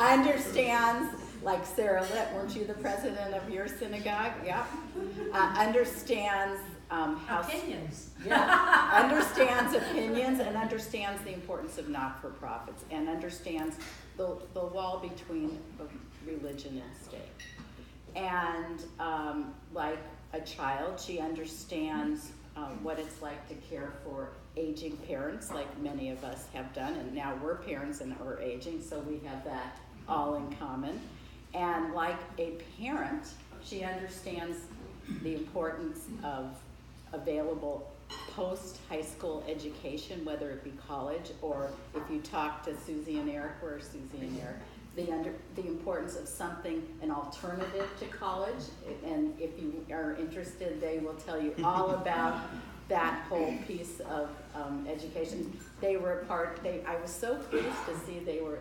understands, like Sarah Litt, weren't you the president of your synagogue? Yeah. Understands how opinions. Yeah, understands opinions and understands the importance of not-for-profits and understands the wall between religion and state. And like a child, she understands what it's like to care for aging parents, like many of us have done, and now we're parents and we're aging, so we have that all in common. And like a parent, she understands the importance of available post-high school education, whether it be college or if you talk to Susie and Eric, where's Susie and Eric, the importance of something, an alternative to college. And if you are interested, they will tell you all about that whole piece of education. They were I was so pleased to see they were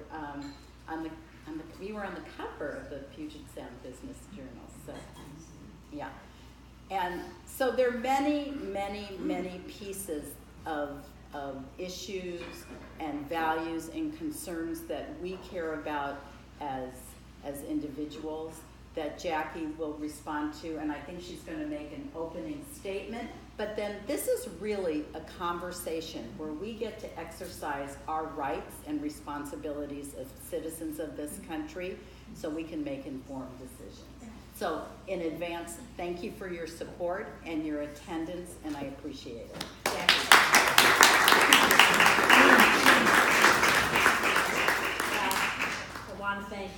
we were on the cover of the Puget Sound Business Journal. So, yeah. And so there are many, many, many pieces of issues and values and concerns that we care about as individuals that Jacky will respond to, and I think she's going to make an opening statement. But then this is really a conversation where we get to exercise our rights and responsibilities as citizens of this country so we can make informed decisions. So in advance, thank you for your support and your attendance, and I appreciate it. I want to thank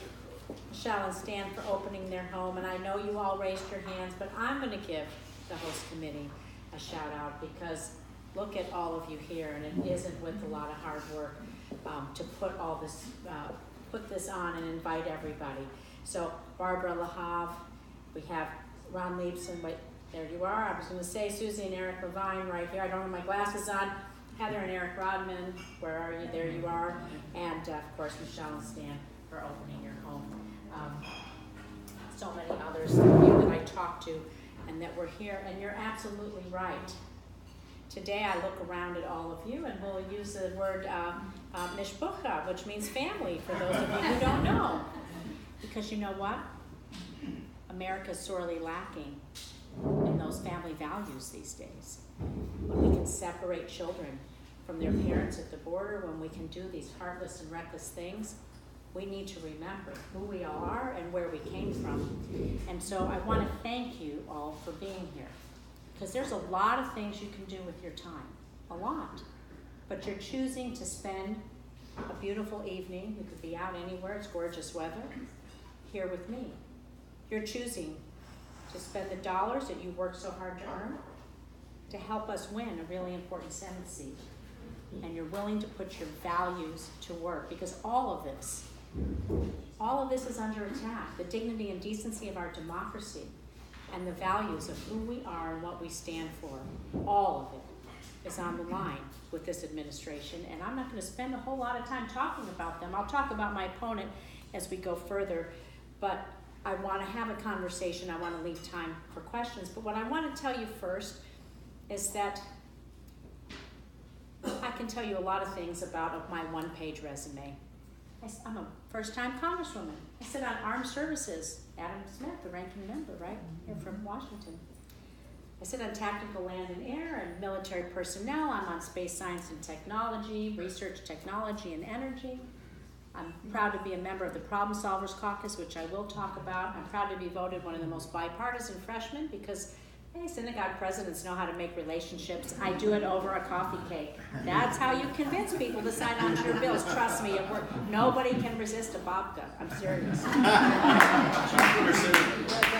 Michelle and Stan for opening their home, and I know you all raised your hands, but I'm going to give the host committee a shout out because look at all of you here, and it isn't with a lot of hard work to put all this, put this on and invite everybody. So Barbara Lahav, we have Ron Leibson, wait, there you are. I was going to say Susie and Eric Levine right here. I don't have my glasses on. Heather and Eric Rodman, where are you? There you are. And of course, Michelle and Stan for opening your home. So many others of you that I talked to and that were here, and you're absolutely right. Today I look around at all of you and we'll use the word mishpucha, which means family for those of you who don't know. Because you know what? America's sorely lacking in those family values these days. When we can separate children from their parents at the border, when we can do these heartless and reckless things, we need to remember who we are and where we came from. And so I want to thank you all for being here. Because there's a lot of things you can do with your time. A lot. But you're choosing to spend a beautiful evening. You could be out anywhere. It's gorgeous weather. Here with me. You're choosing to spend the dollars that you worked so hard to earn to help us win a really important Senate seat. And you're willing to put your values to work because all of this is under attack. The dignity and decency of our democracy and the values of who we are and what we stand for, all of it is on the line with this administration. And I'm not going to spend a whole lot of time talking about them. I'll talk about my opponent as we go further, but I want to have a conversation. I want to leave time for questions. But what I want to tell you first is that I can tell you a lot of things about my one-page resume. I'm a first-time congresswoman. I sit on Armed Services, Adam Smith, the ranking member, right, here from Washington. I sit on Tactical Land and Air and Military Personnel. I'm on Space Science and Technology, Research, Technology, and Energy. I'm proud to be a member of the Problem Solvers Caucus, which I will talk about. I'm proud to be voted one of the most bipartisan freshmen because, hey, synagogue presidents know how to make relationships. I do it over a coffee cake. That's how you convince people to sign on to your bills. Trust me, it works. Nobody can resist a babka. I'm serious.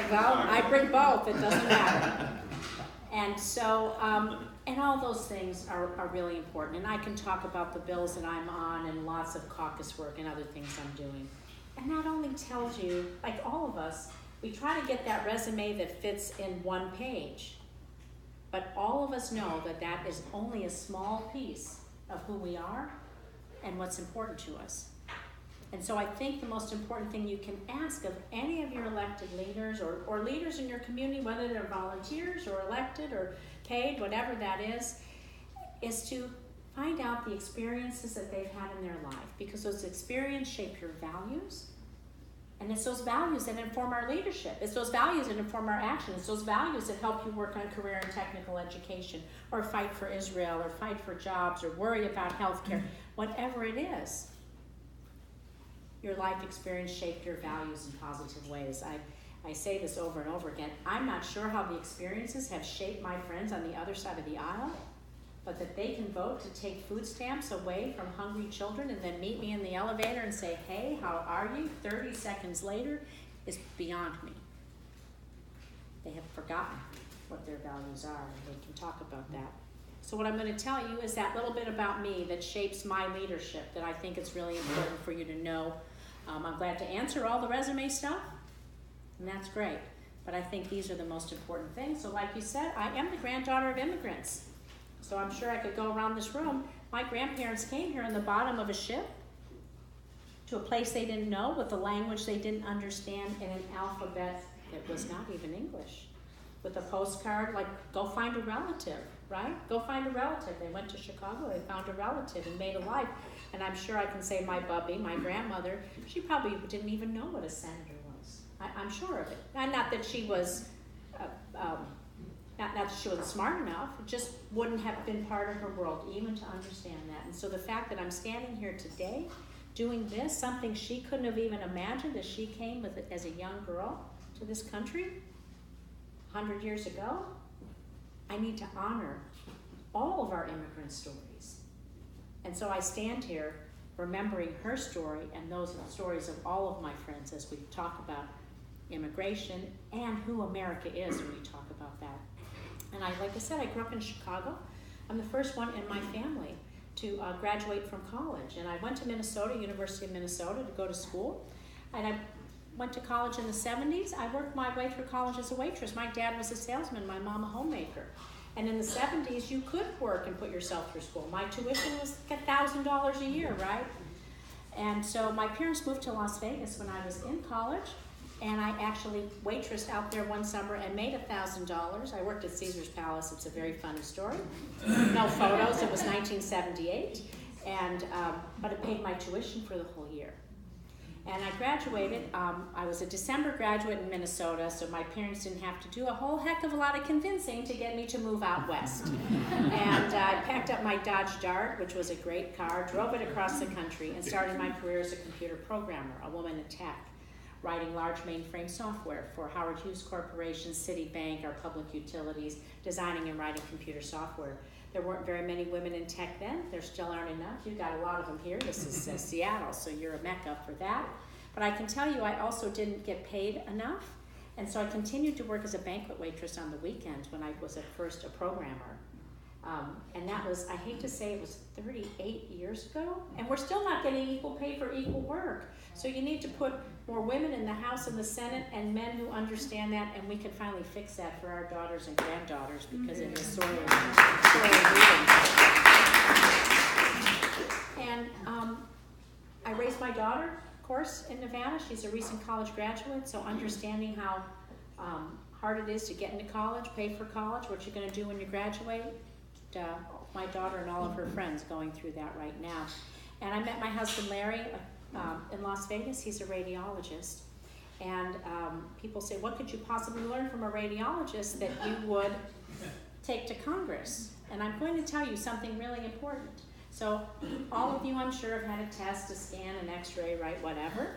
Well, I bring both. It doesn't matter. And so, and all those things are really important. And I can talk about the bills that I'm on and lots of caucus work and other things I'm doing. And that only tells you, like all of us, we try to get that resume that fits in one page. But all of us know that that is only a small piece of who we are and what's important to us. And so I think the most important thing you can ask of any of your elected leaders or leaders in your community, whether they're volunteers or elected or paid, whatever that is to find out the experiences that they've had in their life, because those experiences shape your values. And it's those values that inform our leadership. It's those values that inform our actions. It's those values that help you work on career and technical education, or fight for Israel, or fight for jobs, or worry about healthcare. Whatever it is, your life experience shaped your values in positive ways. I say this over and over again. I'm not sure how the experiences have shaped my friends on the other side of the aisle, but that they can vote to take food stamps away from hungry children and then meet me in the elevator and say, hey, how are you? 30 seconds later is beyond me. They have forgotten what their values are, and they can talk about that. So what I'm going to tell you is that little bit about me that shapes my leadership that I think is really important for you to know. I'm glad to answer all the resume stuff, and that's great. But I think these are the most important things. So like you said, I am the granddaughter of immigrants. So I'm sure I could go around this room. My grandparents came here in the bottom of a ship to a place they didn't know, with a language they didn't understand, in an alphabet that was not even English. With a postcard like, go find a relative, right? Go find a relative. They went to Chicago, they found a relative and made a life. And I'm sure I can say my bubby, my grandmother, she probably didn't even know what a senator was. I'm sure of it. And not that she was... Not that she wasn't smart enough, it just wouldn't have been part of her world even to understand that. And so the fact that I'm standing here today doing this, something she couldn't have even imagined as she came with it as a young girl to this country 100 years ago, I need to honor all of our immigrant stories. And so I stand here remembering her story and those stories of all of my friends as we talk about immigration and who America is when we talk about that. And like I said, I grew up in Chicago. I'm the first one in my family to graduate from college. And I went to Minnesota, University of Minnesota, to go to school. And I went to college in the 70s. I worked my way through college as a waitress. My dad was a salesman, my mom a homemaker. And in the 70s, you could work and put yourself through school. My tuition was like $1,000 a year, right? And so my parents moved to Las Vegas when I was in college. And I actually waitressed out there one summer and made $1,000. I worked at Caesar's Palace. It's a very funny story. No photos. It was 1978, but it paid my tuition for the whole year. And I graduated. I was a December graduate in Minnesota, so my parents didn't have to do a whole heck of a lot of convincing to get me to move out west. And I packed up my Dodge Dart, which was a great car, drove it across the country, and started my career as a computer programmer, a woman in tech, writing large mainframe software for Howard Hughes Corporation, Citibank, our public utilities, designing and writing computer software. There weren't very many women in tech then. There still aren't enough. You've got a lot of them here. This is Seattle, so you're a mecca for that. But I can tell you I also didn't get paid enough, and so I continued to work as a banquet waitress on the weekends when I was at first a programmer. And that was, I hate to say, it was 38 years ago, and we're still not getting equal pay for equal work. So you need to put more women in the House and the Senate and men who understand that, and we can finally fix that for our daughters and granddaughters, because it is sorely needed. And I raised my daughter, of course, in Nevada. She's a recent college graduate, so understanding how hard it is to get into college, pay for college, what you're going to do when you graduate. My daughter and all of her friends going through that right now. And I met my husband Larry in Las Vegas. He's a radiologist. And people say, what could you possibly learn from a radiologist that you would take to Congress? And I'm going to tell you something really important. So all of you, I'm sure, have had a test, a scan, an x-ray, right, whatever.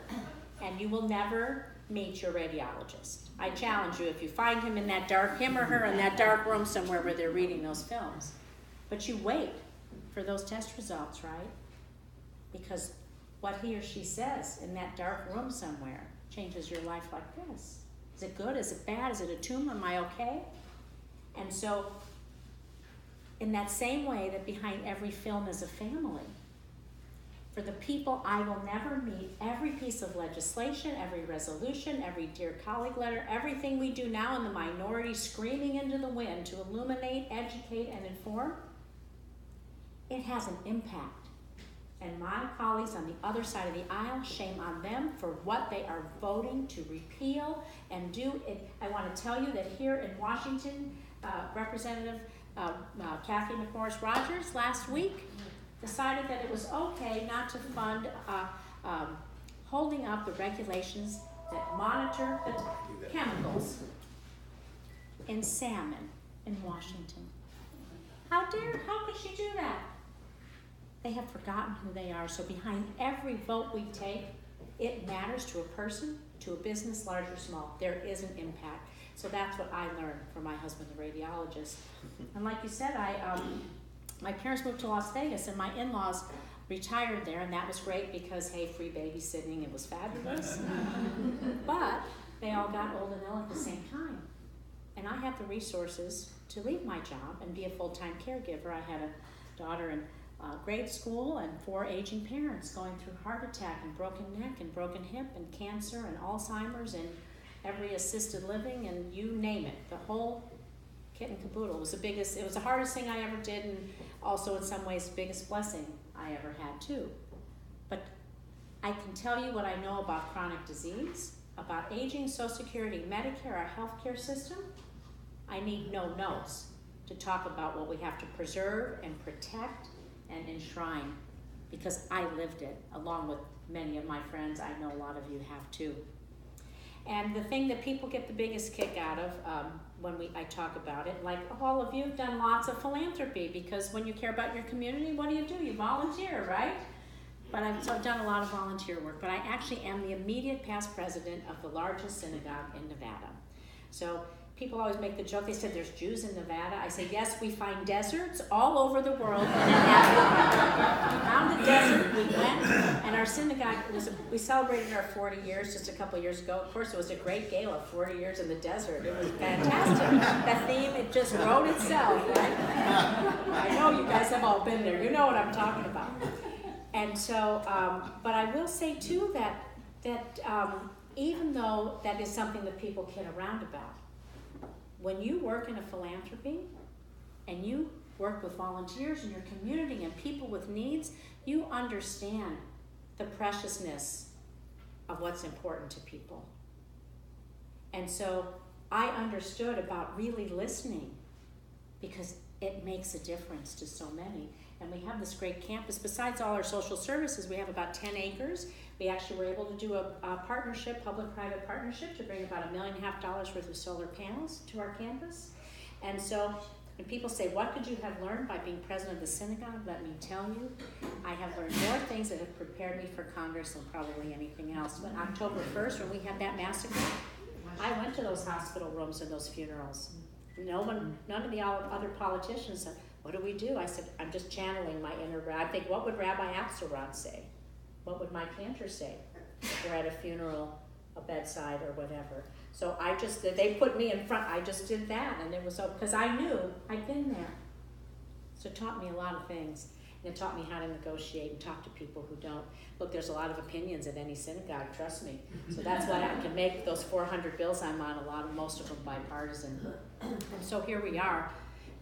And you will never meet your radiologist. I challenge you, if you find him in that dark, him or her in that dark room somewhere where they're reading those films. But you wait for those test results, right? Because what he or she says in that dark room somewhere changes your life like this. Is it good? Is it bad? Is it a tumor? Am I okay? And so, in that same way that behind every film is a family, for the people I will never meet, every piece of legislation, every resolution, every dear colleague letter, everything we do now in the minority screaming into the wind to illuminate, educate, and inform, it has an impact. And my colleagues on the other side of the aisle, shame on them for what they are voting to repeal and do. I want to tell you that here in Washington, Representative Kathy McMorris Rogers last week decided that it was okay not to fund holding up the regulations that monitor the chemicals in salmon in Washington. How could she do that? They have forgotten who they are. So behind every vote we take, it matters to a person, to a business, large or small. There is an impact. So that's what I learned from my husband, the radiologist. And like you said, my parents moved to Las Vegas, and my in-laws retired there, and that was great because, hey, free babysitting, it was fabulous. But they all got old and ill at the same time. And I had the resources to leave my job and be a full-time caregiver. I had a daughter in grade school and 4 aging parents going through heart attack and broken neck and broken hip and cancer and Alzheimer's and every assisted living and you name it. The whole kit and caboodle. It was the hardest thing I ever did, and also in some ways the biggest blessing I ever had too. But I can tell you what I know about chronic disease, about aging, Social Security, Medicare, our healthcare system. I need no notes to talk about what we have to preserve and protect and enshrine, because I lived it along with many of my friends. I know a lot of you have too. And the thing that people get the biggest kick out of when I talk about it, like all of you have done lots of philanthropy, because when you care about your community, what do? You volunteer, right? But I've done a lot of volunteer work, but I actually am the immediate past president of the largest synagogue in Nevada. So people always make the joke, they said there's Jews in Nevada. I say, yes, we find deserts all over the world. We found a desert, we went, and our synagogue, we celebrated our 40 years just a couple years ago. Of course, it was a great gala, 40 years in the desert. It was fantastic. That theme, it just wrote itself, right? I know you guys have all been there. You know what I'm talking about. And so, but I will say too that even though that is something that people kid around about, when you work in a philanthropy and you work with volunteers in your community and people with needs, you understand the preciousness of what's important to people. And so I understood about really listening, because it makes a difference to so many. And we have this great campus. Besides all our social services, we have about 10 acres. We actually were able to do a partnership, public-private partnership, to bring about $1.5 million worth of solar panels to our campus. And so when people say, what could you have learned by being president of the synagogue? Let me tell you, I have learned more things that have prepared me for Congress than probably anything else. But October 1st, when we had that massacre, I went to those hospital rooms and those funerals. None of the other politicians said, what do? I said, I'm just channeling my inner I think, what would Rabbi Axelrod say? What would Mike Cantor say? If we're at a funeral, a bedside, or whatever. So they put me in front, I just did that, and it was so, because I knew I'd been there. So it taught me a lot of things. And it taught me how to negotiate and talk to people who don't. Look, there's a lot of opinions at any synagogue, trust me. So that's why I can make those 400 bills I'm on, most of them bipartisan. And so here we are.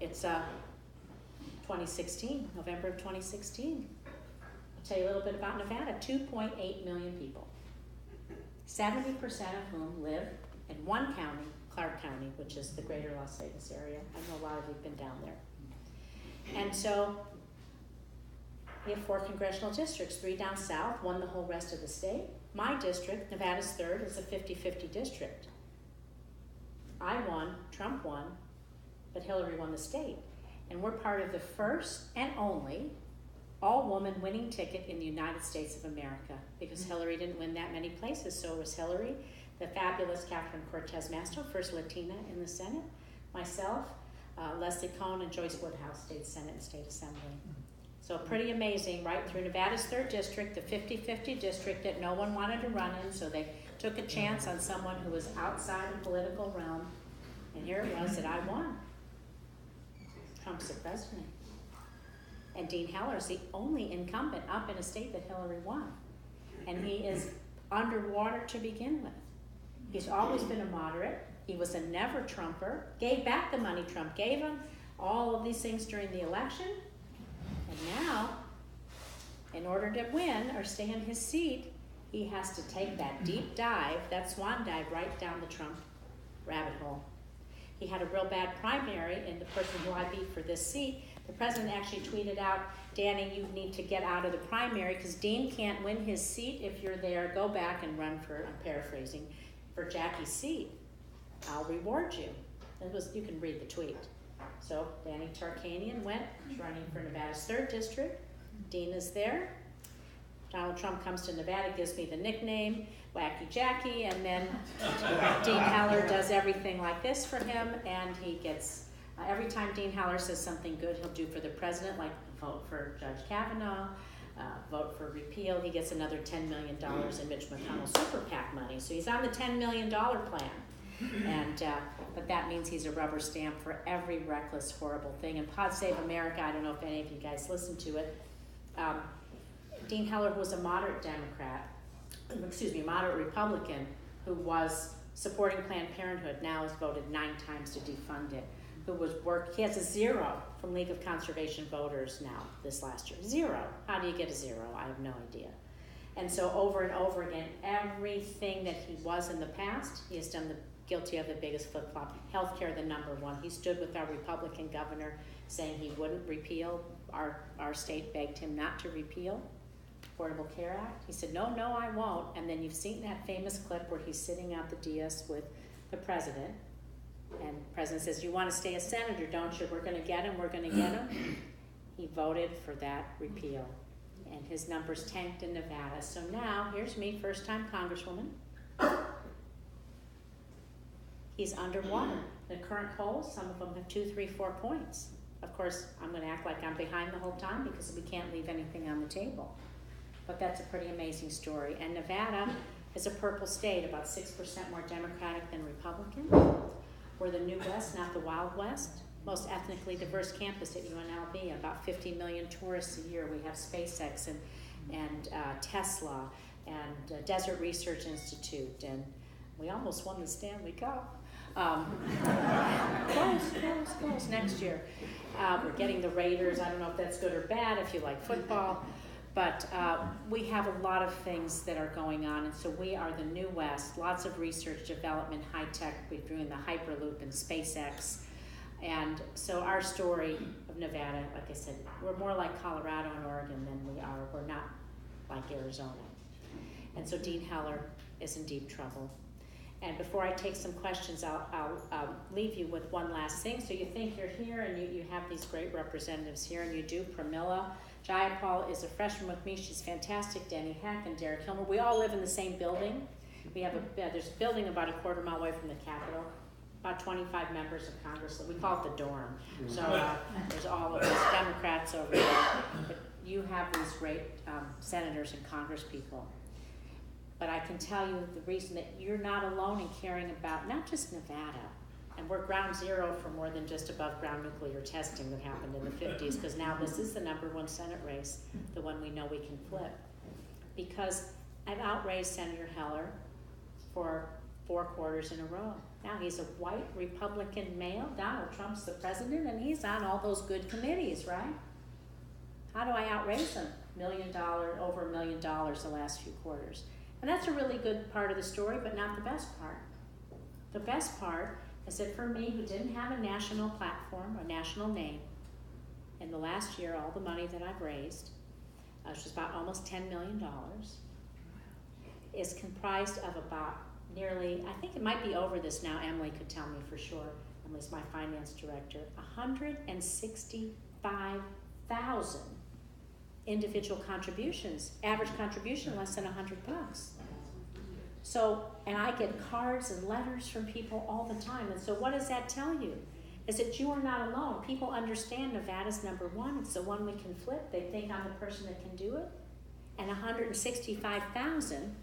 It's 2016, November of 2016. I'll tell you a little bit about Nevada. 2.8 million people. 70% of whom live in one county, Clark County, which is the greater Las Vegas area. I know a lot of you have been down there. And so we have 4 congressional districts, 3 down south, 1 the whole rest of the state. My district, Nevada's 3rd, is a 50-50 district. I won, Trump won, but Hillary won the state. And we're part of the first and only all-woman winning ticket in the United States of America, because Hillary didn't win that many places. So it was Hillary, the fabulous Catherine Cortez Masto, first Latina in the Senate, myself, Leslie Cohn, and Joyce Woodhouse, State Senate and State Assembly. So pretty amazing, right through Nevada's 3rd district, the 50-50 district that no one wanted to run in, so they took a chance on someone who was outside the political realm. And here it was that I won. Trump's the president. And Dean Heller's the only incumbent up in a state that Hillary won. And he is underwater to begin with. He's always been a moderate. He was a never Trumper, gave back the money Trump gave him, all of these things during the election. And now, in order to win or stay in his seat, he has to take that deep dive, that swan dive, right down the Trump rabbit hole. he had a real bad primary, and the person who I beat for this seat, the president actually tweeted out, Danny, you need to get out of the primary because Dean can't win his seat if you're there. Go back and run for, I'm paraphrasing, for Jacky's seat. I'll reward you. You can read the tweet. So Danny Tarkanian went, he's running for Nevada's 3rd district. Dean is there. Donald Trump comes to Nevada, gives me the nickname, Wacky Jacky, and then Dean Heller does everything like this for him, and he gets, every time Dean Heller says something good he'll do for the president, like vote for Judge Kavanaugh, vote for repeal, he gets another $10 million in Mitch McConnell's super PAC money. So he's on the $10 million plan. And but that means he's a rubber stamp for every reckless, horrible thing. And Pod Save America, I don't know if any of you guys listened to it, Dean Heller was a moderate moderate Republican who was supporting Planned Parenthood, now has voted 9 times to defund it, he has a 0 from League of Conservation Voters now this last year. 0. How do you get a 0? I have no idea. And so over and over again, everything that he was in the past, he has done guilty of the biggest flip-flop. Healthcare, the #1. He stood with our Republican governor saying he wouldn't repeal. Our state begged him not to repeal Affordable Care Act. He said, no, I won't. And then you've seen that famous clip where he's sitting at the dais with the president. And the president says, you want to stay a senator, don't you? We're going to get him. He voted for that repeal. And his numbers tanked in Nevada. So now, here's me, first-time Congresswoman. He's underwater. The current polls, some of them have 2, 3, 4 points. Of course, I'm going to act like I'm behind the whole time because we can't leave anything on the table. But that's a pretty amazing story. And Nevada is a purple state, about 6% more Democratic than Republican. We're the New West, not the Wild West. Most ethnically diverse campus at UNLV, about 50 million tourists a year. We have SpaceX and Tesla and Desert Research Institute, and we almost won the Stanley Cup. Close next year. We're getting the Raiders. I don't know if that's good or bad if you like football, but we have a lot of things that are going on, and so we are the New West. Lots of research, development, high tech. We're doing the Hyperloop and SpaceX. And so our story of Nevada, like I said, we're more like Colorado and Oregon than we're not like Arizona. And so Dean Heller is in deep trouble. And before I take some questions, I'll leave you with one last thing. So you think you're here and you have these great representatives here, and you do. Pramila Jayapal is a freshman with me. She's fantastic. Danny Heck and Derek Hilmer. We all live in the same building. We have there's a building about a quarter mile away from the Capitol. About 25 members of Congress. We call it the dorm. So there's all of us Democrats over there. But you have these great senators and Congress people. But I can tell you the reason that you're not alone in caring about not just Nevada, and we're ground zero for more than just above ground nuclear testing that happened in the 50s, because now this is the #1 Senate race, the one we know we can flip. Because I've outraised Senator Heller for 4 quarters in a row. Now he's a white Republican male. Donald Trump's the president, and he's on all those good committees, right? How do I outraise him? Over $1 million the last few quarters. And that's a really good part of the story, but not the best part. The best part is that for me, who didn't have a national platform, a national name, in the last year, all the money that I've raised, which is about almost $10 million, is comprised of about nearly, I think it might be over this now, Emily could tell me for sure, Emily's my finance director, 165,000 individual contributions, average contribution less than $100. So, and I get cards and letters from people all the time, and so what does that tell you? Is that you are not alone. People understand Nevada's #1, it's the one we can flip. They think I'm the person that can do it. And 165,000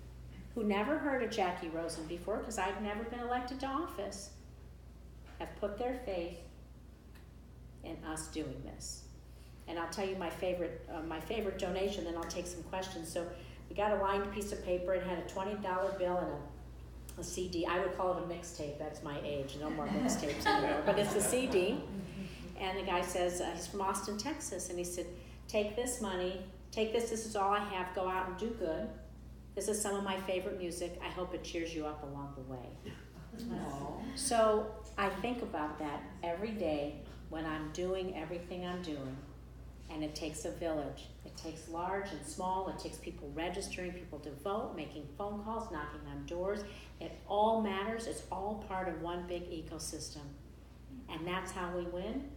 who never heard of Jacky Rosen before, because I've never been elected to office, have put their faith in us doing this. And I'll tell you my favorite donation, then I'll take some questions. So we got a lined piece of paper. It had a $20 bill and a CD. I would call it a mixtape. That's my age. No more mixtapes anymore. But it's a CD. And the guy says, he's from Austin, Texas. And he said, take this money. Take this. This is all I have. Go out and do good. This is some of my favorite music. I hope it cheers you up along the way. So I think about that every day when I'm doing everything I'm doing, and it takes a village. It takes large and small. It takes people registering, people to vote, making phone calls, knocking on doors. It all matters. It's all part of one big ecosystem. And that's how we win.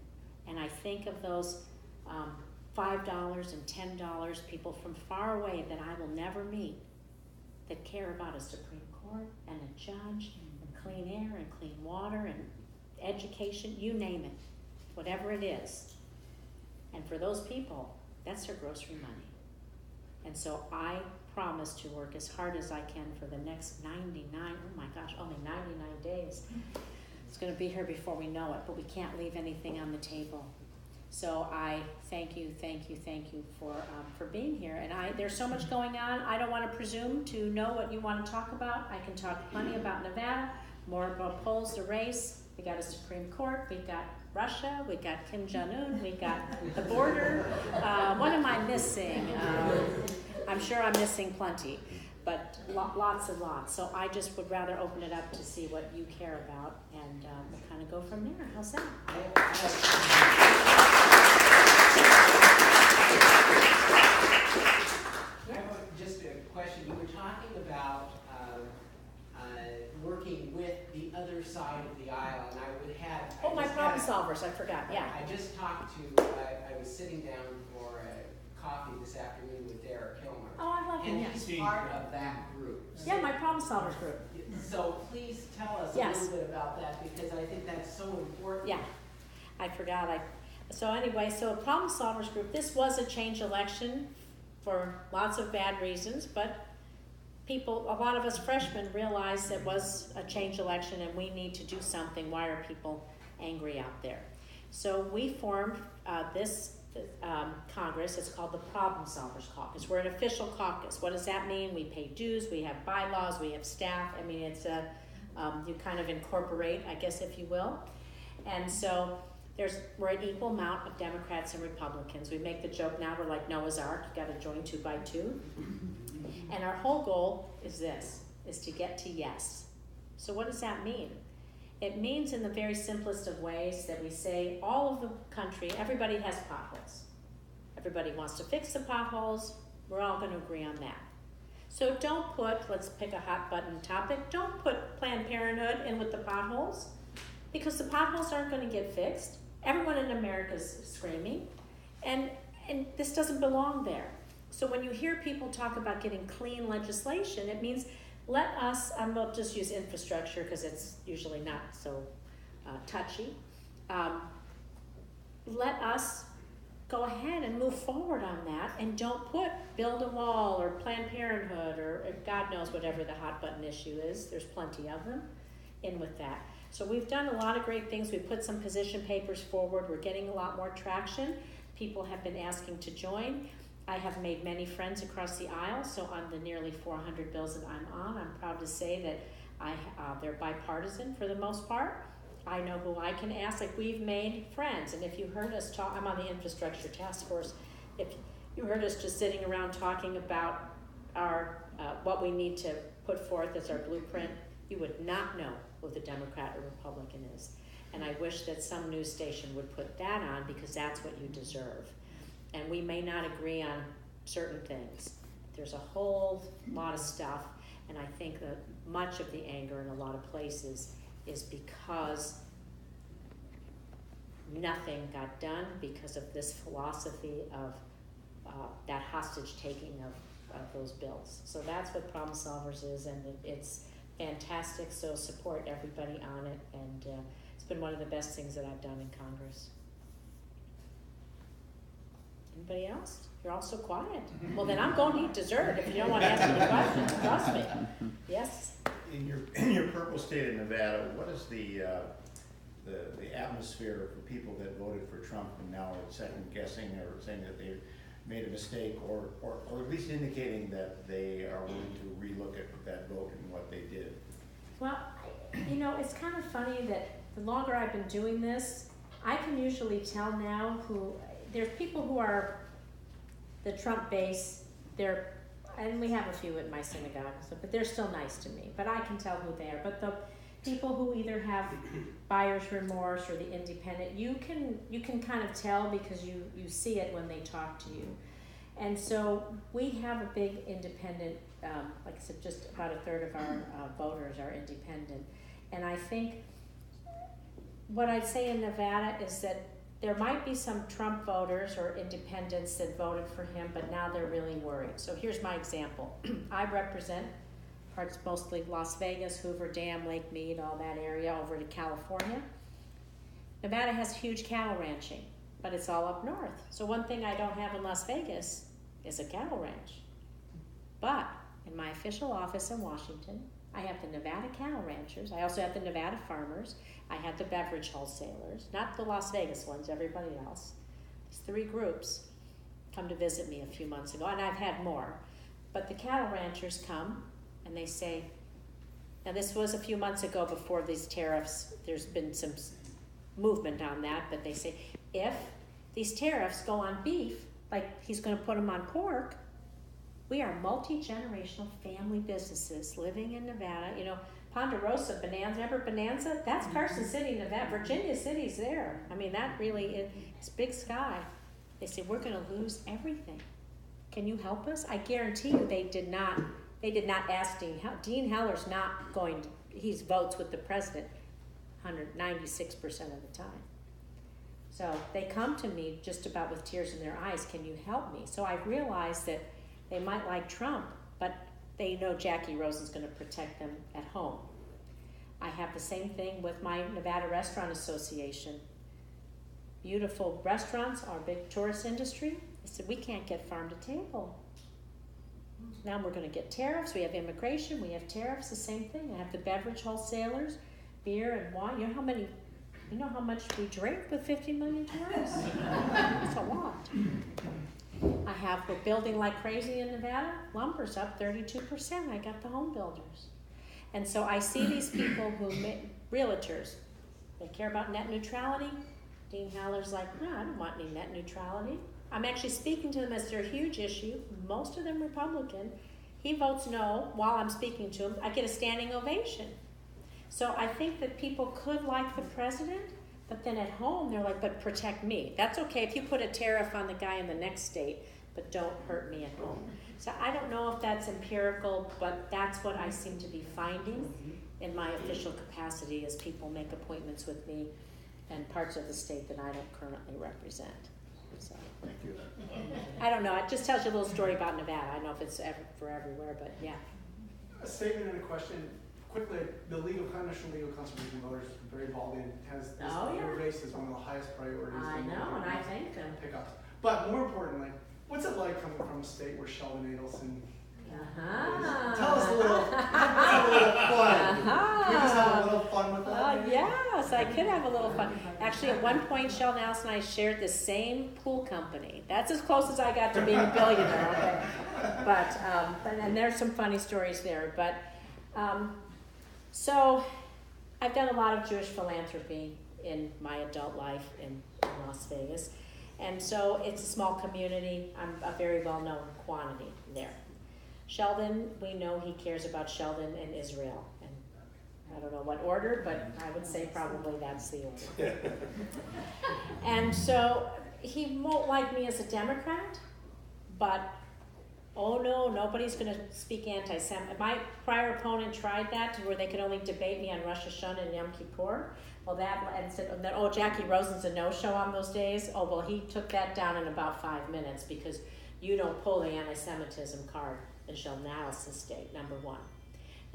And I think of those $5 and $10 people from far away that I will never meet that care about a Supreme Court and a judge and clean air and clean water and education, you name it, whatever it is. And for those people, that's their grocery money. And so I promise to work as hard as I can for the next 99, oh my gosh, only 99 days. It's going to be here before we know it, but we can't leave anything on the table. So I thank you for being here. And there's so much going on. I don't want to presume to know what you want to talk about. I can talk plenty about Nevada, more about polls, the race. We got a Supreme Court. We got Russia. We got Kim Jong-un. We got the border. What am I missing? I'm sure I'm missing plenty, but lots and lots. So I just would rather open it up to see what you care about, and we'll kind of go from there. How's that? Just a question. You were talking about working with the other side of the aisle, and I would have. Oh, my problem solvers! I forgot. Yeah. I just talked to. I was sitting down for a coffee this afternoon with Derek Kilmer. Oh, I love him. And he's part of that group. Yeah, my problem solvers group. So please tell us a little bit about that, because I think that's so important. Yeah, I forgot. So anyway, so a problem solvers group. This was a change election for lots of bad reasons, but a lot of us freshmen realized it was a change election and we need to do something. Why are people angry out there? So we formed this Congress. It's called the Problem Solvers Caucus. We're an official caucus. What does that mean? We pay dues, we have bylaws, we have staff. I mean, it's you kind of incorporate, I guess, if you will. And so we're an equal amount of Democrats and Republicans. We make the joke now, we're like Noah's Ark, you gotta join 2 by 2. And our whole goal is to get to yes. So what does that mean? It means in the very simplest of ways that we say all of the country, everybody has potholes. Everybody wants to fix the potholes. We're all gonna agree on that. So don't let's pick a hot button topic, don't put Planned Parenthood in with the potholes, because the potholes aren't gonna get fixed. Everyone in America is screaming, and this doesn't belong there. So when you hear people talk about getting clean legislation, it means let us, I'll just use infrastructure because it's usually not so touchy. Let us go ahead and move forward on that, and don't build a wall or Planned Parenthood or God knows whatever the hot button issue is. There's plenty of them in with that. So we've done a lot of great things. We put some position papers forward. We're getting a lot more traction. People have been asking to join. I have made many friends across the aisle, so on the nearly 400 bills that I'm on, I'm proud to say that they're bipartisan for the most part. I know who I can ask. Like, we've made friends, and if you heard us talk, I'm on the infrastructure task force. If you heard us just sitting around talking about our what we need to put forth as our blueprint, you would not know who the Democrat or Republican is. And I wish that some news station would put that on, because that's what you deserve. And we may not agree on certain things. There's a whole lot of stuff, and I think that much of the anger in a lot of places is because nothing got done because of this philosophy of that hostage taking of those bills. So that's what Problem Solvers is, and it's fantastic, so support everybody on it, and it's been one of the best things that I've done in Congress. Anybody else? You're all so quiet. Well, then I'm going to eat dessert if you don't want to answer the questions. Trust me. Yes? In your purple state of Nevada, what is the atmosphere for people that voted for Trump and now are second guessing or saying that they made a mistake, or at least indicating that they are willing to relook at that vote and what they did? Well, it's kind of funny that the longer I've been doing this, I can usually tell now there's people who are the Trump base, and we have a few at my synagogue, but they're still nice to me, but I can tell who they are. But people who either have buyer's remorse or the independent, you can kind of tell because you see it when they talk to you. And so we have a big independent, like I said, just about a third of our voters are independent. And I think what I'd say in Nevada is that there might be some Trump voters or independents that voted for him, but now they're really worried. So here's my example. I represent parts mostly Las Vegas, Hoover Dam, Lake Mead, all that area over to California. Nevada has huge cattle ranching, but it's all up north. So one thing I don't have in Las Vegas is a cattle ranch. But in my official office in Washington, I have the Nevada cattle ranchers. I also have the Nevada farmers. I have the beverage wholesalers, not the Las Vegas ones, everybody else. These 3 groups come to visit me a few months ago, and I've had more. But the cattle ranchers come and they say, now this was a few months ago before these tariffs, there's been some movement on that, but they say, if these tariffs go on beef, like he's gonna put them on pork, we are multi-generational family businesses living in Nevada. You know, Ponderosa, Bonanza, remember Bonanza? That's Carson City, Nevada. Virginia City's there. I mean, that really is, it's big sky. They say, we're gonna lose everything. Can you help us? I guarantee you they did not ask Dean Heller. Dean Heller's not going to, he votes with the president 196% of the time. So they come to me just about with tears in their eyes, can you help me? So I realized that they might like Trump, but they know Jacky Rosen's going to protect them at home. I have the same thing with my Nevada Restaurant Association. Beautiful restaurants, our big tourist industry. They said, we can't get farm to table. Now we're going to get tariffs. We have immigration. We have tariffs. The same thing. I have the beverage wholesalers, beer and wine. You know how much we drink with 50 million tourists? That's a lot. We're building like crazy in Nevada. Lumber's up 32%. I got the home builders. And so I see these people who realtors, they care about net neutrality. Dean Haller's like, no, I don't want any net neutrality. I'm actually speaking to them as their huge issue, most of them Republican. He votes no while I'm speaking to him. I get a standing ovation. So I think that people could like the president, but then at home they're like, but protect me. That's okay if you put a tariff on the guy in the next state, but don't hurt me at home. So I don't know if that's empirical, but that's what I seem to be finding in my official capacity as people make appointments with me in parts of the state that I don't currently represent. So, Thank you. I don't know, it just tells you a little story about Nevada. I don't know if it's for everywhere, but yeah. A statement and a question. Quickly, the National Legal Conservation Voters is very involved in, has this race as one of the highest priorities. I know, and I thank them. Pickups. But more importantly, what's it like coming from a state where Sheldon Adelson is? Tell us a little fun. Can we just have a little fun with that? Yes, I could have a little fun. Actually, at one point, Sheldon Adelson and I shared the same pool company. That's as close as I got to being a billionaire. Okay? But and there's some funny stories there. But so I've done a lot of Jewish philanthropy in my adult life in Las Vegas. And so it's a small community. I'm a very well-known quantity there. Sheldon, we know he cares about Sheldon and Israel. And I don't know what order, but I would say probably that's the order. And so he won't like me as a Democrat, but oh no, nobody's going to speak anti-Semitic. My prior opponent tried that to where they could only debate me on Rosh Hashanah and Yom Kippur. Well, and said, oh, Jacky Rosen's a no-show on those days. Oh, well, he took that down in about 5 minutes because you don't pull the anti-Semitism card in Sheldon Adelson's state, number one.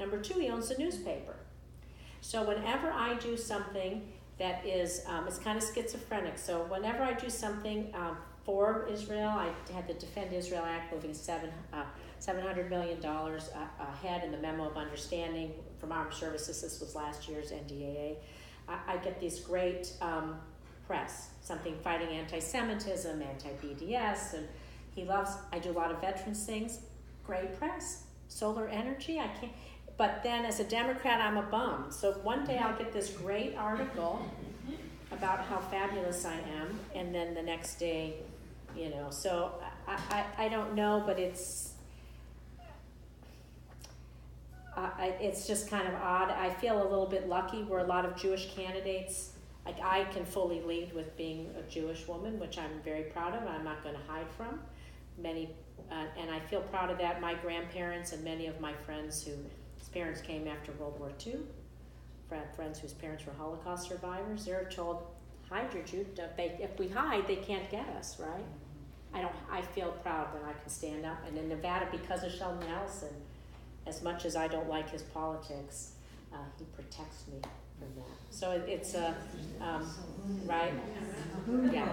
Number two, he owns a newspaper. So whenever I do something that is, it's kind of schizophrenic. So whenever I do something for Israel, I had the Defend Israel Act moving $700 million ahead in the Memo of Understanding from Armed Services. This was last year's NDAA. I get these great press, something fighting anti-Semitism, anti-BDS, and I do a lot of veterans things, great press. Solar energy, I can't, but then as a Democrat, I'm a bum. So one day I'll get this great article about how fabulous I am, and then the next day, so I don't know, but it's just kind of odd. I feel a little bit lucky. We're a lot of Jewish candidates. Like, I can fully lead with being a Jewish woman, which I'm very proud of. I'm not going to hide from. And I feel proud of that. My grandparents and many of my friends whose parents came after World War II, friends whose parents were Holocaust survivors, they're told, hide your Jew. If we hide, they can't get us, right? I feel proud that I can stand up. And in Nevada, because of Sheldon Adelson, as much as I don't like his politics, he protects me from that. So it's right? Yeah.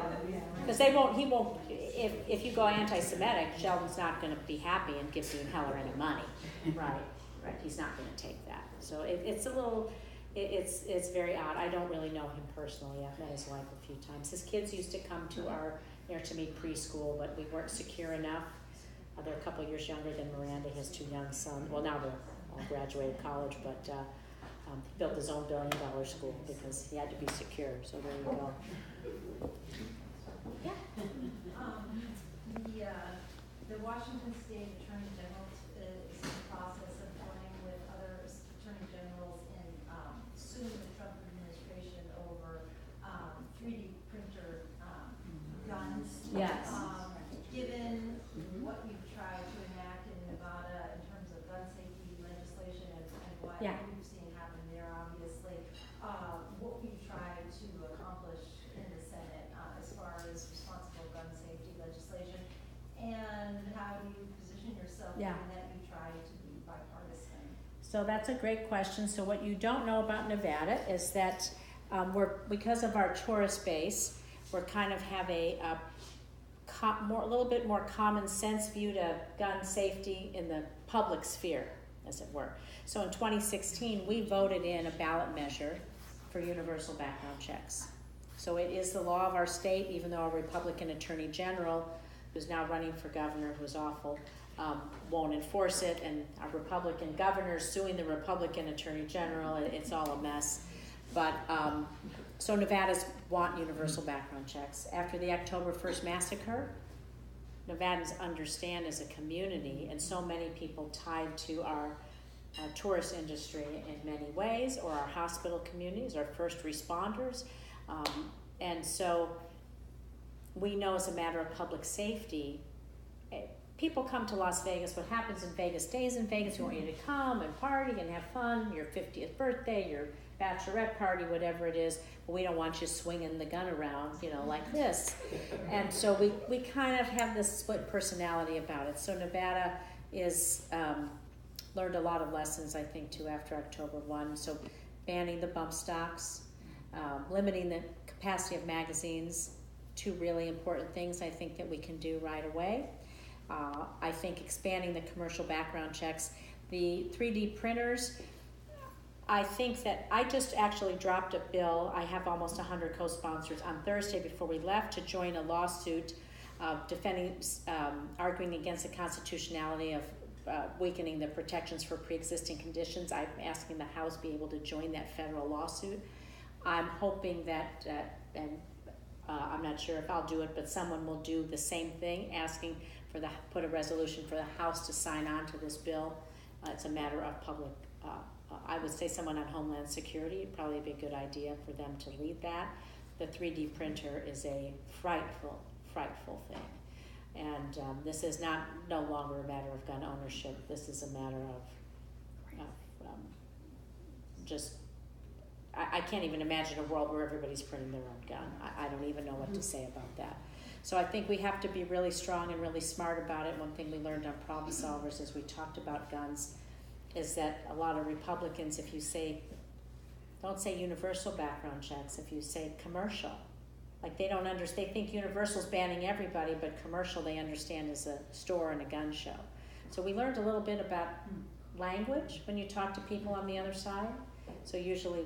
Because he won't, if you go anti-Semitic, Sheldon's not going to be happy and give you a hell or any money. Right. He's not going to take that. So it's a little, it's very odd. I don't really know him personally. I've met his wife a few times. His kids used to come to to me preschool, but we weren't secure enough. They're a couple years younger than Miranda. He has 2 young sons. Well, now they're all graduated college, but he built his own $1 billion school because he had to be secure. So there you go. Yeah. The Washington State Attorney General is in the process of joining with other attorney generals in suing the Trump administration over 3D printer guns. Yes. Given what you've tried to enact in Nevada in terms of gun safety legislation and what you've seen happen there, obviously, what we've tried to accomplish in the Senate as far as responsible gun safety legislation, and how do you position yourself given that you try to be bipartisan? So that's a great question. So what you don't know about Nevada is that because of our tourist base, we're kind of have a little bit more common sense view to gun safety in the public sphere, as it were. So in 2016, we voted in a ballot measure for universal background checks. So it is the law of our state, even though a Republican attorney general, who's now running for governor, who's awful, won't enforce it, and our Republican governor suing the Republican attorney general. It's all a mess. But so Nevadans want universal background checks. After the October 1st massacre, Nevadans understand as a community, and so many people tied to our tourist industry in many ways, or our hospital communities, our first responders. And so we know as a matter of public safety, people come to Las Vegas. What happens in Vegas stays in Vegas. We want you to come and party and have fun, your 50th birthday, your bachelorette party, whatever it is, but we don't want you swinging the gun around, like this. And so we kind of have this split personality about it. So Nevada is learned a lot of lessons, I think, too, after October 1. So banning the bump stocks, limiting the capacity of magazines, 2 really important things I think that we can do right away. I think expanding the commercial background checks, the 3D printers. I think that I just actually dropped a bill. I have almost 100 co-sponsors on Thursday before we left to join a lawsuit arguing against the constitutionality of weakening the protections for pre-existing conditions. I'm asking the House be able to join that federal lawsuit. I'm hoping that, and I'm not sure if I'll do it, but someone will do the same thing, asking put a resolution for the House to sign on to this bill. It's a matter of public. I would say someone on Homeland Security would probably be a good idea for them to lead that. The 3D printer is a frightful thing. And this is no longer a matter of gun ownership. This is a matter of I can't even imagine a world where everybody's printing their own gun. I don't even know what to say about that. So I think we have to be really strong and really smart about it. One thing we learned on Problem Solvers as we talked about guns is that a lot of Republicans, if you say, don't say universal background checks, if you say commercial, like they don't understand, they think universal's banning everybody, but commercial they understand as a store and a gun show. So we learned a little bit about language when you talk to people on the other side. So usually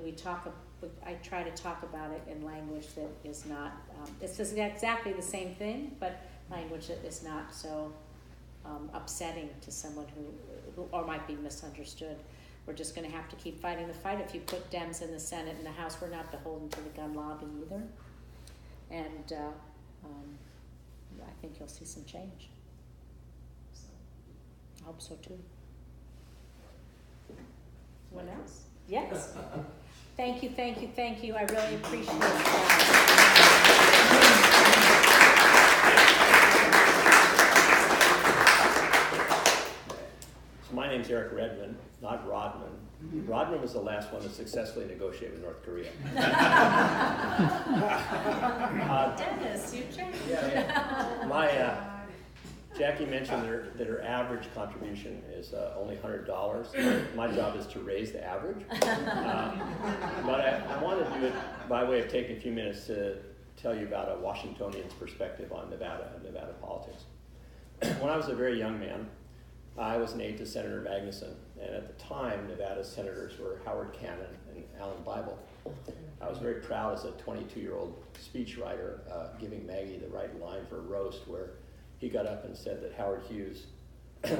I try to talk about it in language that is not, it's just exactly the same thing, but language that is not so upsetting to someone who or might be misunderstood. We're just going to have to keep fighting the fight. If you put Dems in the Senate and the House, we're not beholden to the gun lobby either. And I think you'll see some change. I hope so too. Someone else? Yes. Thank you, thank you, thank you. I really appreciate that. So my name's Eric Redmond, not Rodman. Rodman was the last one to successfully negotiate with North Korea. Dennis, you checked. Yeah. Jackie mentioned that her average contribution is only $100. My job is to raise the average. But I want to do it by way of taking a few minutes to tell you about a Washingtonian's perspective on Nevada and Nevada politics. When I was a very young man, I was an aide to Senator Magnuson, and at the time, Nevada's senators were Howard Cannon and Alan Bible. I was very proud as a 22-year-old speechwriter giving Maggie the right line for a roast where he got up and said that Howard Hughes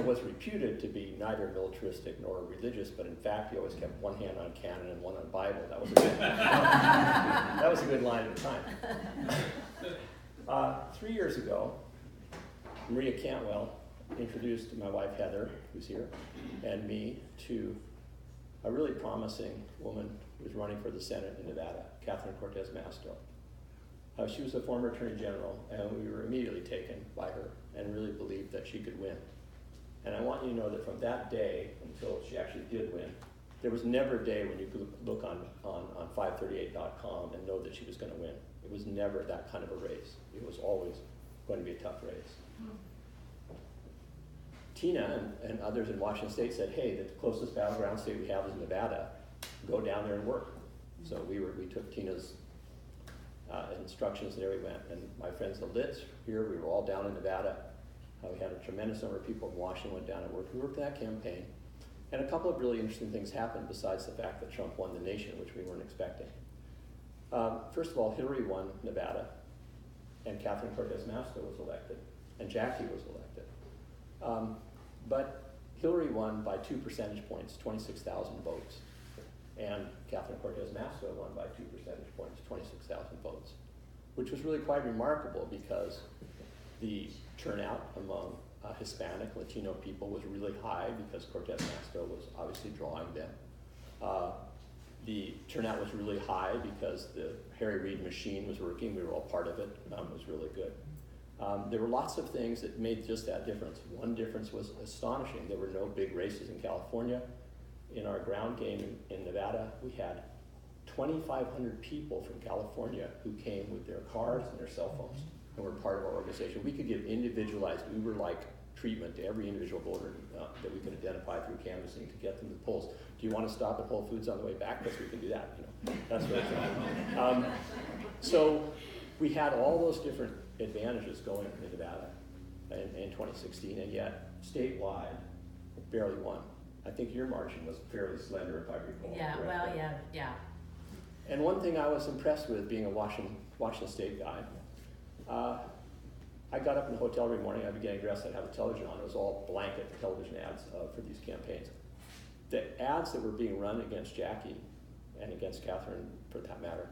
was reputed to be neither militaristic nor religious, but in fact he always kept one hand on Cannon and one on Bible. That was a good, that was a good line at the time. 3 years ago, Maria Cantwell introduced my wife Heather, who's here, and me to a really promising woman who was running for the Senate in Nevada, Catherine Cortez Masto. She was a former Attorney General, and we were immediately taken by her and really believed that she could win. And I want you to know that from that day until she actually did win, there was never a day when you could look on 538.com and know that she was going to win. It was never that kind of a race. It was always going to be a tough race. Tina and others in Washington State said, hey, the closest battleground state we have is Nevada. Go down there and work. So we took Tina's instructions, and there we went. And my friends, the Litz, here, we were all down in Nevada. We had a tremendous number of people from Washington went down and worked. We worked that campaign. And a couple of really interesting things happened besides the fact that Trump won the nation, which we weren't expecting. First of all, Hillary won Nevada, and Catherine Cortez Masto was elected, and Jackie was elected. But Hillary won by 2 percentage points, 26,000 votes. And Catherine Cortez Masto won by 2 percentage points, 26,000 votes, which was really quite remarkable because the turnout among Hispanic, Latino people was really high because Cortez Masto was obviously drawing them. The turnout was really high because the Harry Reid machine was working. We were all part of it. It was really good. There were lots of things that made just that difference. One difference was astonishing. There were no big races in California. In our ground game in Nevada, we had 2,500 people from California who came with their cars and their cell phones and were part of our organization. We could give individualized, Uber-like treatment to every individual voter that we could identify through canvassing to get them to the polls. Do you want to stop at Whole Foods on the way back? Because we can do that. That's what it's about. So we had all those different advantages going in Nevada in 2016, and yet statewide barely won. I think your margin was fairly slender, if I recall. Yeah, correctly. well, yeah. And one thing I was impressed with, being a Washington State guy, I got up in the hotel every morning, I'd be getting dressed, I'd have the television on, it was all blanket television ads for these campaigns. The ads that were being run against Jackie, and against Catherine for that matter,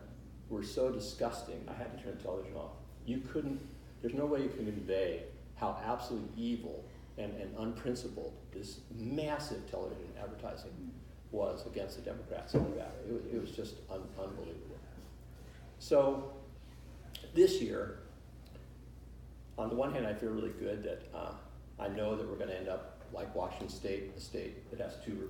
were so disgusting, I had to turn the television off. There's no way you can convey how absolutely evil and unprincipled this massive television advertising was against the Democrats in Nevada. It was just unbelievable. So this year, on the one hand, I feel really good that I know that we're going to end up like Washington State, a state that has two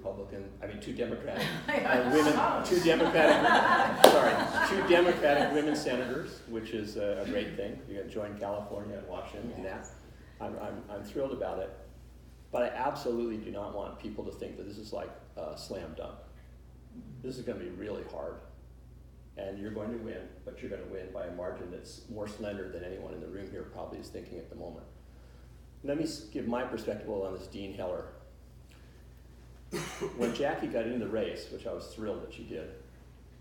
Democratic women senators, which is a great thing. You're going to join California and Washington in that. I'm thrilled about it, but I absolutely do not want people to think that this is like a slam dunk. This is going to be really hard, and you're going to win, but you're going to win by a margin that's more slender than anyone in the room here probably is thinking at the moment. Let me give my perspective on this Dean Heller. When Jackie got into the race, which I was thrilled that she did,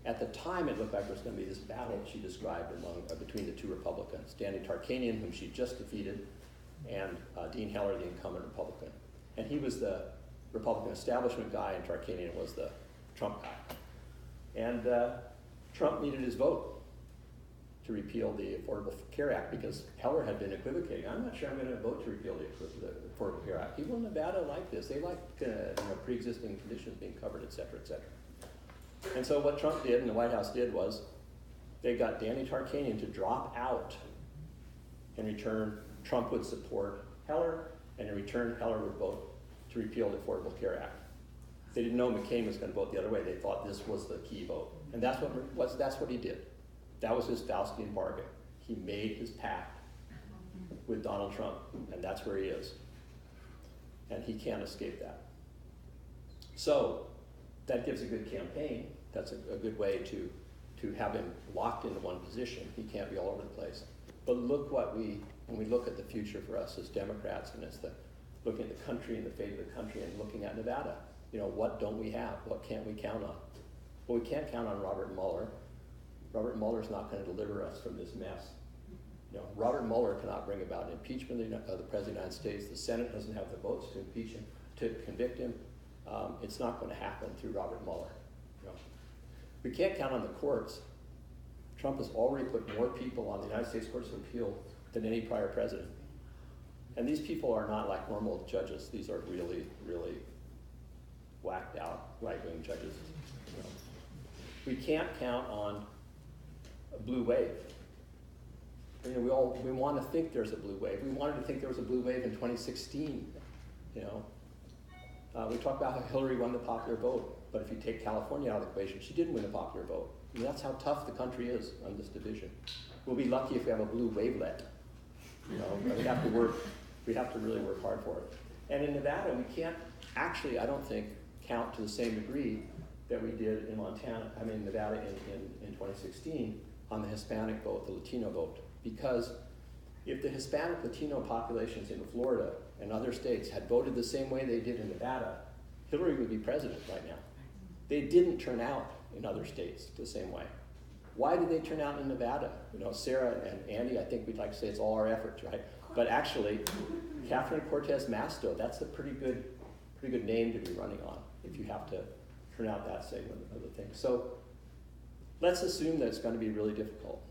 at the time it looked like there was going to be this battle she described between the two Republicans, Danny Tarkanian, whom she just defeated, and Dean Heller, the incumbent Republican. And he was the Republican establishment guy, and Tarkanian was the Trump guy. And Trump needed his vote. to repeal the Affordable Care Act because Heller had been equivocating. I'm not sure I'm going to vote to repeal the Affordable Care Act. People in Nevada like this. They like pre-existing conditions being covered, et cetera, et cetera. And so what Trump did and the White House did was they got Danny Tarkanian to drop out. In return, Trump would support Heller, and in return, Heller would vote to repeal the Affordable Care Act. They didn't know McCain was going to vote the other way. They thought this was the key vote. And that's what he did. That was his Faustian bargain. He made his pact with Donald Trump, and that's where he is. And he can't escape that. So that gives a good campaign. That's a good way to have him locked into one position. He can't be all over the place. But look when we look at the future for us as Democrats and as looking at the country and the fate of the country and looking at Nevada, what don't we have? What can't we count on? Well, we can't count on Robert Mueller. Robert Mueller's not going to deliver us from this mess. Robert Mueller cannot bring about impeachment of the President of the United States. The Senate doesn't have the votes to impeach him, to convict him. It's not going to happen through Robert Mueller. We can't count on the courts. Trump has already put more people on the United States Courts of Appeal than any prior president. And these people are not like normal judges. These are really, really whacked out right-wing judges. We can't count on a blue wave. We want to think there's a blue wave. We wanted to think there was a blue wave in 2016. We talk about how Hillary won the popular vote, but if you take California out of the equation, she didn't win a popular vote. That's how tough the country is on this division. We'll be lucky if we have a blue wavelet. We have to work. We have to really work hard for it. And in Nevada, we can't actually, I don't think, count to the same degree that we did in Nevada in 2016 on the Hispanic vote, the Latino vote. Because if the Hispanic Latino populations in Florida and other states had voted the same way they did in Nevada, Hillary would be president right now. They didn't turn out in other states the same way. Why did they turn out in Nevada? Sarah and Andy, I think we'd like to say it's all our efforts, right? But actually, Catherine Cortez Masto, that's a pretty good name to be running on if you have to turn out that segment of the thing. So let's assume that it's going to be really difficult.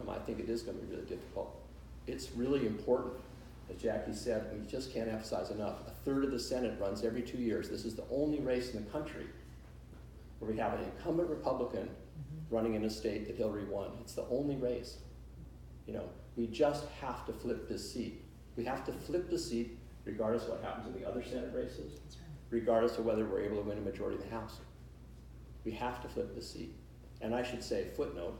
I think it is going to be really difficult. It's really important, as Jacky said, we just can't emphasize enough. A third of the Senate runs every 2 years. This is the only race in the country where we have an incumbent Republican running in a state that Hillary won. It's the only race. We just have to flip this seat. We have to flip the seat regardless of what happens in the other Senate races, regardless of whether we're able to win a majority in the House. We have to flip this seat. And I should say, footnote,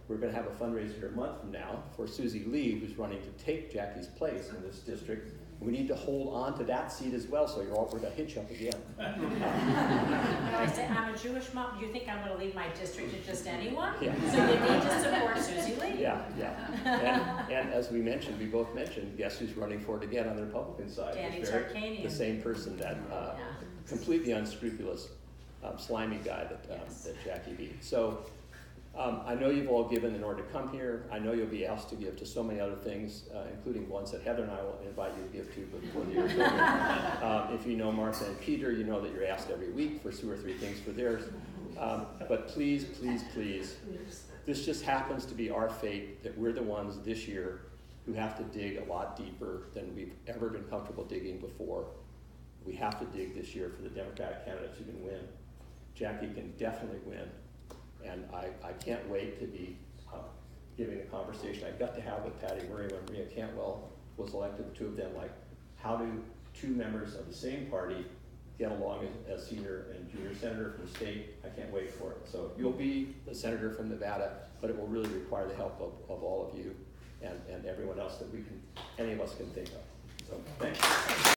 we're going to have a fundraiser a month from now for Susie Lee, who's running to take Jacky's place in this district. We need to hold on to that seat as well, so we're going to hitch up again. I say I'm a Jewish mom. Do you think I'm going to leave my district to just anyone? Yeah. So you need to support Susie Lee. Yeah. And as we both mentioned, guess who's running for it again on the Republican side? Danny Tarkanian. The same person that completely unscrupulous, slimy guy that Jacky beat. So I know you've all given in order to come here. I know you'll be asked to give to so many other things, including ones that Heather and I will invite you to give to before the year's over. If you know Martha and Peter, you know that you're asked every week for 2 or 3 things for theirs. But please, please, please, this just happens to be our fate that we're the ones this year who have to dig a lot deeper than we've ever been comfortable digging before. We have to dig this year for the Democratic candidates who can win. Jacky can definitely win. And I can't wait to be giving a conversation I got to have with Patty Murray when Maria Cantwell was elected, the two of them, like, how do 2 members of the same party get along as senior and junior senator from the state? I can't wait for it. So you'll be the senator from Nevada, but it will really require the help of all of you and everyone else that any of us can think of. So thanks.